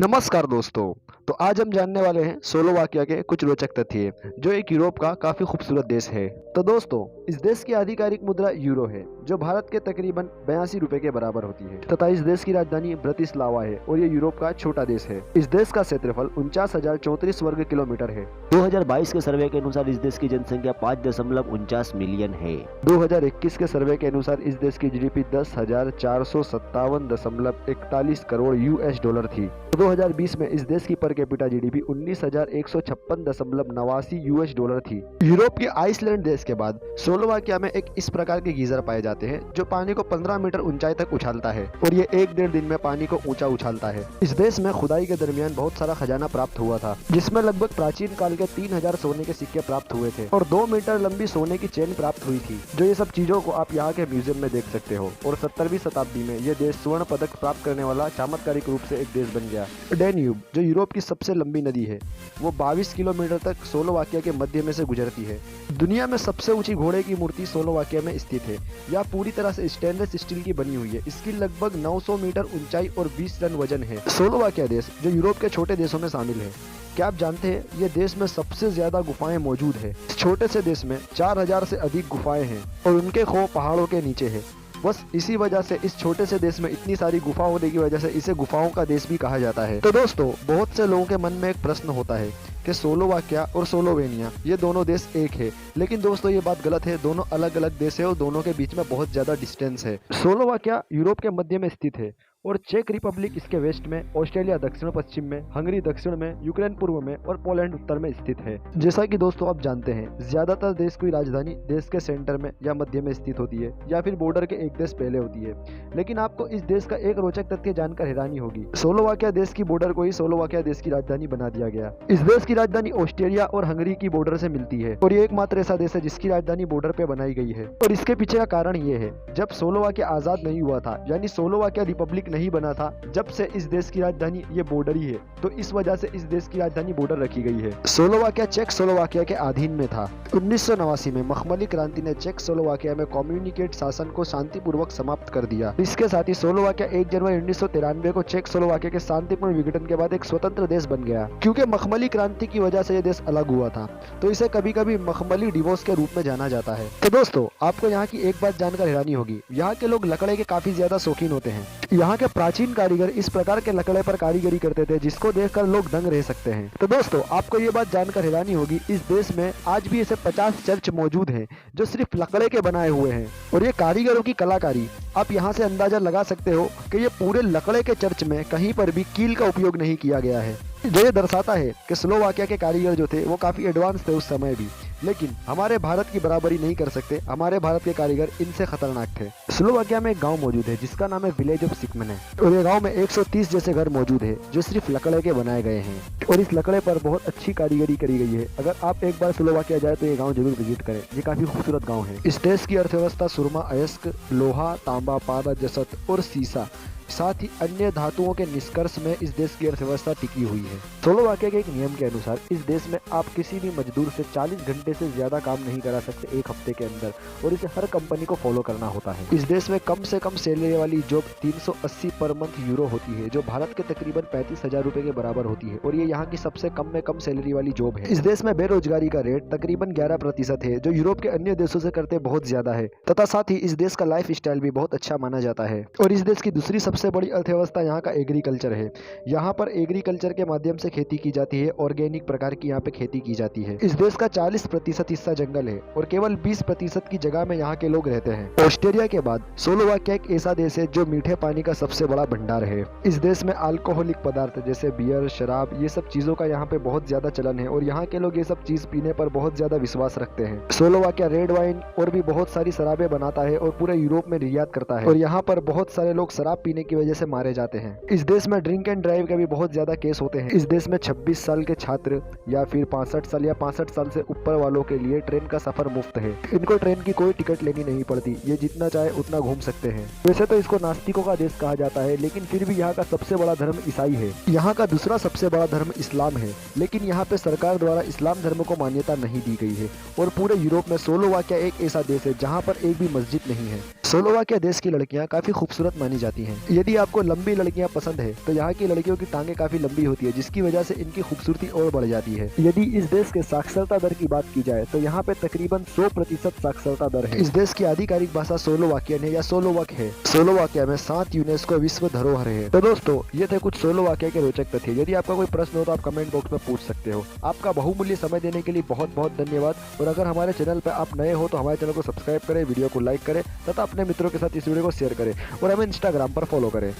नमस्कार दोस्तों। तो आज हम जानने वाले हैं स्लोवाकिया के कुछ रोचक तथ्य जो एक यूरोप का काफी खूबसूरत देश है। तो दोस्तों, इस देश की आधिकारिक मुद्रा यूरो है जो भारत के तकरीबन 82 रुपए के बराबर होती है तथा इस देश की राजधानी ब्रतिस्लावा है और ये यूरोप का छोटा देश है। इस देश का क्षेत्रफल 49,034 वर्ग किलोमीटर है। 2022 के सर्वे के अनुसार इस देश की जनसंख्या 5.49 मिलियन है। 2021 के सर्वे के अनुसार इस देश की जीडीपी 10,457.41 करोड़ यूएस डॉलर थी। 2020 में इस देश की per capita GDP 19,156.89 US dollar थी। यूरोप के आइसलैंड देश के बाद स्लोवाकिया में एक इस प्रकार के गीजर पाए जाते हैं जो पानी को 15 मीटर ऊंचाई तक उछालता है और ये 1-1.5 दिन में पानी को ऊंचा उछालता है। इस देश में खुदाई के दरमियान बहुत सारा खजाना प्राप्त हुआ था जिसमें लगभग प्राचीन काल के 3000 सोने के सिक्के प्राप्त हुए थे और 2 मीटर लंबी सोने की चेन प्राप्त हुई थी। जो ये सब चीजों को आप यहाँ के म्यूजियम में देख सकते हो। और 17वीं शताब्दी में ये देश स्वर्ण पदक प्राप्त करने वाला चमत्कारिक रूप से एक देश बन गया। डैन्यूब जो यूरोप की सबसे लंबी नदी है वो 22 किलोमीटर तक स्लोवाकिया के मध्य में से गुजरती है। दुनिया में सबसे ऊंची घोड़े की मूर्ति स्लोवाकिया में स्थित है। यह पूरी तरह से स्टेनलेस स्टील की बनी हुई है। इसकी लगभग 900 मीटर ऊंचाई और 20 टन वजन है। स्लोवाकिया देश जो यूरोप के छोटे देशों में शामिल है। क्या आप जानते हैं ये देश में सबसे ज्यादा गुफाएं मौजूद है। इस छोटे से देश में 4000 से अधिक गुफाएं हैं और उनके खो पहाड़ों के नीचे है। बस इसी वजह से इस छोटे से देश में इतनी सारी गुफा होने की वजह से इसे गुफाओं का देश भी कहा जाता है। तो दोस्तों, बहुत से लोगों के मन में एक प्रश्न होता है कि स्लोवाकिया और स्लोवेनिया ये दोनों देश एक है। लेकिन दोस्तों ये बात गलत है। दोनों अलग अलग देश है और दोनों के बीच में बहुत ज्यादा डिस्टेंस है। स्लोवाकिया यूरोप के मध्य में स्थित है और चेक रिपब्लिक इसके वेस्ट में, ऑस्ट्रेलिया दक्षिण पश्चिम में, हंगरी दक्षिण में, यूक्रेन पूर्व में और पोलैंड उत्तर में स्थित है। जैसा कि दोस्तों आप जानते हैं ज्यादातर देश की राजधानी देश के सेंटर में या मध्य में स्थित होती है या फिर बॉर्डर के एक देश पहले होती है। लेकिन आपको इस देश का एक रोचक तथ्य जानकर हैरानी होगी। स्लोवाकिया देश की बॉर्डर को ही स्लोवाकिया देश की राजधानी बना दिया गया। इस देश की राजधानी ऑस्ट्रेलिया और हंगरी की बॉर्डर से मिलती है और ये एकमात्र ऐसा देश है जिसकी राजधानी बॉर्डर पे बनाई गई है। और इसके पीछे का कारण ये है, जब स्लोवाकिया आजाद नहीं हुआ था यानी स्लोवाकिया रिपब्लिक नहीं बना था, जब से इस देश की राजधानी ये बॉर्डर ही है, तो इस वजह से इस देश की राजधानी बॉर्डर रखी गई है। स्लोवाकिया चेक स्लोवाकिया के अधीन में था। 1989 में मखमली क्रांति ने चेक स्लोवाकिया में कम्युनिकेट शासन को शांतिपूर्वक समाप्त कर दिया। इसके साथ ही स्लोवाकिया 1 जनवरी 1993 को चेक स्लोवाकिया के शांतिपूर्ण विघटन के बाद एक स्वतंत्र देश बन गया। क्योंकि मखमली क्रांति की वजह से ये देश अलग हुआ था, तो इसे कभी कभी मखमली डिवोर्स के रूप में जाना जाता है। तो दोस्तों, आपको यहाँ की एक बात जानकर हैरानी होगी, यहाँ के लोग लकड़े के काफी ज्यादा शौकीन होते हैं। यहाँ के प्राचीन कारीगर इस प्रकार के लकड़े पर कारीगरी करते थे जिसको देखकर लोग दंग रह सकते हैं। तो दोस्तों, आपको ये बात जानकर हैरानी होगी, इस देश में आज भी ऐसे 50 चर्च मौजूद हैं जो सिर्फ लकड़े के बनाए हुए हैं। और ये कारीगरों की कलाकारी, आप यहाँ से अंदाजा लगा सकते हो कि ये पूरे लकड़े के चर्च में कहीं पर भी कील का उपयोग नहीं किया गया है। जो ये दर्शाता है कि स्लोवाकिया के कारीगर जो थे वो काफी एडवांस थे उस समय भी। लेकिन हमारे भारत की बराबरी नहीं कर सकते। हमारे भारत के कारीगर इनसे खतरनाक थे। स्लोवाकिया में एक गांव मौजूद है जिसका नाम है विलेज ऑफ सिकमने और ये गांव में 130 जैसे घर मौजूद है जो सिर्फ लकड़े के बनाए गए हैं और इस लकड़े पर बहुत अच्छी कारीगरी करी गई है। अगर आप एक बार स्लोवाकिया जाए तो ये गाँव जरूर विजिट करें। ये काफी खूबसूरत गाँव है। इस देश की अर्थव्यवस्था सुरमा, अयस्क, लोहा, तांबा, पारा, जसत और सीसा साथ ही अन्य धातुओं के निष्कर्ष में इस देश की अर्थव्यवस्था टिकी हुई है। स्लोवाकिया के एक नियम के अनुसार इस देश में आप किसी भी मजदूर से 40 घंटे से ज्यादा काम नहीं करा सकते एक हफ्ते के अंदर और इसे हर कंपनी को फॉलो करना होता है। इस देश में कम से कम सैलरी वाली जॉब 380 पर मंथ यूरो होती है जो भारत के तकरीबन 35,000 रुपए के बराबर होती है और ये यहाँ की सबसे कम में कम सैलरी वाली जॉब है। इस देश में बेरोजगारी का रेट तकरीबन 11% है जो यूरोप के अन्य देशों से करते बहुत ज्यादा है तथा साथ ही इस देश का लाइफ स्टाइल भी बहुत अच्छा माना जाता है। और इस देश की दूसरी सबसे बड़ी अर्थव्यवस्था यहाँ का एग्रीकल्चर है। यहाँ पर एग्रीकल्चर के माध्यम से खेती की जाती है। ऑर्गेनिक प्रकार की यहाँ पे खेती की जाती है। इस देश का 40% हिस्सा जंगल है और केवल 20% की जगह में यहाँ के लोग रहते हैं। ऑस्ट्रेलिया के बाद स्लोवाकिया एक ऐसा देश है जो मीठे पानी का सबसे बड़ा भंडार है। इस देश में अल्कोहलिक पदार्थ जैसे बियर, शराब, ये सब चीजों का यहाँ पे बहुत ज्यादा चलन है और यहाँ के लोग ये सब चीज पीने पर बहुत ज्यादा विश्वास रखते हैं। स्लोवाकिया रेड वाइन और भी बहुत सारी शराबें बनाता है और पूरे यूरोप में निर्यात करता है और यहाँ पर बहुत सारे लोग शराब पीने की वजह से मारे जाते हैं। इस देश में ड्रिंक एंड ड्राइव के भी बहुत ज्यादा केस होते हैं। इस देश में 26 साल के छात्र या फिर 65 साल या 65 साल से ऊपर वालों के लिए ट्रेन का सफर मुफ्त है। इनको ट्रेन की कोई टिकट लेनी नहीं पड़ती। ये जितना चाहे उतना घूम सकते हैं। वैसे तो इसको नास्तिकों का देश कहा जाता है लेकिन फिर भी यहाँ का सबसे बड़ा धर्म ईसाई है। यहाँ का दूसरा सबसे बड़ा धर्म इस्लाम है लेकिन यहाँ पे सरकार द्वारा इस्लाम धर्म को मान्यता नहीं दी गई है। और पूरे यूरोप में स्लोवाकिया एक ऐसा देश है जहाँ पर एक भी मस्जिद नहीं है। स्लोवाकिया देश की लड़कियां काफी खूबसूरत मानी जाती हैं। यदि आपको लंबी लड़कियां पसंद है तो यहाँ की लड़कियों की टांगे काफी लंबी होती है, जिसकी वजह से इनकी खूबसूरती और बढ़ जाती है। यदि इस देश के साक्षरता दर की बात की जाए तो यहाँ पे तकरीबन 100% साक्षरता दर है। इस देश की आधिकारिक भाषा स्लोवाकियन है या स्लोवाक है। स्लोवाकिया में 7 यूनेस्को विश्व धरोहर है। तो दोस्तों, ये थे कुछ स्लोवाकिया के रोचक तथ्य। यदि आपका कोई प्रश्न हो तो आप कमेंट बॉक्स में पूछ सकते हो। आपका बहुमूल्य समय देने के लिए बहुत बहुत धन्यवाद। और अगर हमारे चैनल पर आप नए हो तो हमारे चैनल को सब्सक्राइब करें, वीडियो को लाइक करें तथा अपने मित्रों के साथ इस वीडियो को शेयर करें और हमें इंस्टाग्राम पर फॉलो करें।